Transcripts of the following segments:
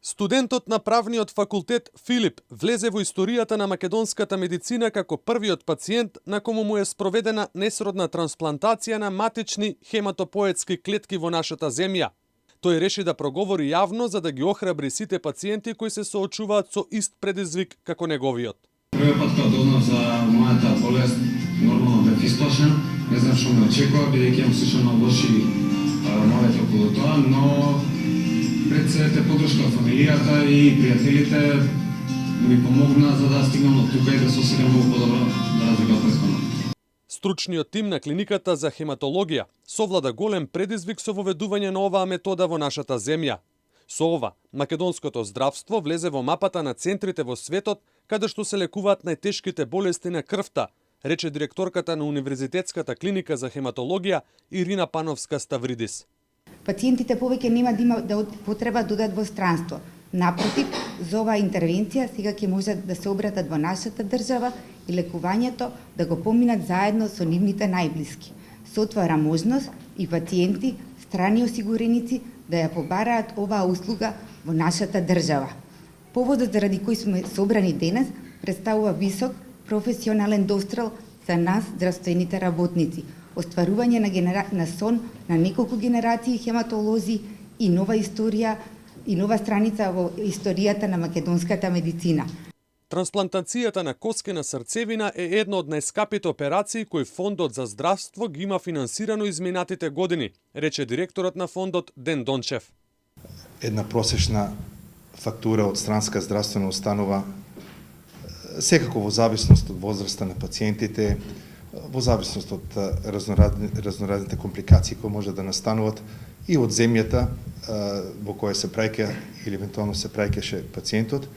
Студентот на правниот факултет Филип влезе во историјата на македонската медицина како првиот пациент на кому му е спроведена несродна трансплантација на матични хематопоетски клетки во нашата земја. Тој реши да проговори јавно за да ги охрабри сите пациенти кои се соочуваат со ист предизвик како неговиот. Првиот пат кога дознав за мојата болест, нормално бев исплашен, не знам што ме очекува, бидејќи имам слушано лоши навици околу тоа, но пред се подршка од фамилијата и пријателите ми помогна за да стигнам од тука и да се осеќам многу подобро за разлика од претходно. Стручниот тим на клиниката за хематологија совлада голем предизвик со воведување на оваа метода во нашата земја. Со ова, македонското здравство влезе во мапата на центрите во светот каде што се лекуваат најтешките болести на крвта, рече директорката на Универзитетската клиника за хематологија Ирина Пановска-Ставридис. Пациентите повеќе нема да има потреба да одат во странство. Напротив, за оваа интервенција сега ќе можат да се обратат во нашата држава и лекувањето да го поминат заедно со нивните најблиски. Се отвара можност и пациенти, страни осигуреници да ја побараат оваа услуга во нашата држава. Поводот заради кој сме собрани денес представува висок професионален дострел за нас, здравствените работници, остварување на сон на неколку генерации хематолози и нова историја и нова страница во историјата на македонската медицина. Трансплантацијата на коскена срцевина е една од најскапите операции кои Фондот за здравство ги има финансирано изминатите години, рече директорот на фондот Ден Дончев. Една просечна фактура од странска здравствена установа, секако во зависност од возраста на пациентите, во зависност од разноразните компликации кои може да настануват и од земјата во која се праќа или евентуално се праќаше пациентот,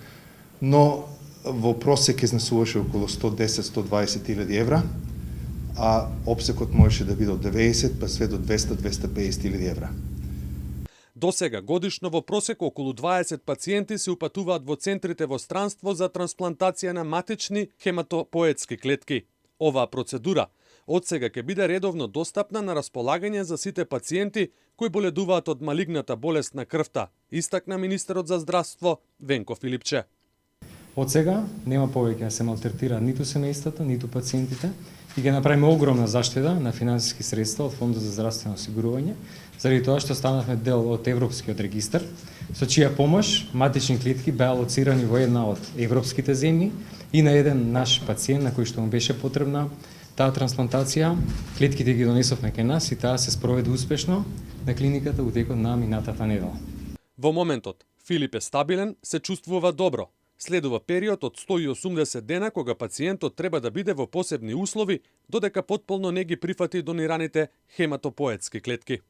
но во просек изнесуваше околу 110-120 илјади евра, а опсекот можеше да биде од 90 па све до 200-250 илјади евра. До сега годишно во просек околу 20 пациенти се упатуваат во центрите во странство за трансплантација на матични хематопоетски клетки. Оваа процедура од сега ќе биде редовно достапна на располагање за сите пациенти кои боледуваат од малигната болест на крвта, истакна министерот за здравство Венко Филипче. Од сега нема повеќе да се малтретира ниту семејствата, ниту пациентите и ќе направиме огромна заштеда на финансиски средства од Фондот за здравствено осигурување, заради тоа што станавме дел од Европскиот регистар, со чија помош матични клетки беа лоцирани во една од европските земји и на еден наш пациент на кој што му беше потребна таа трансплантација, клетките ги донесовме кај нас и таа се спроведе успешно на клиниката во текот на минатата недела. Во моментот Филип е стабилен, се чувствува добро. Следува период од 180 дена кога пациентот треба да биде во посебни услови додека потполно не ги прифати донираните хематопоетски клетки.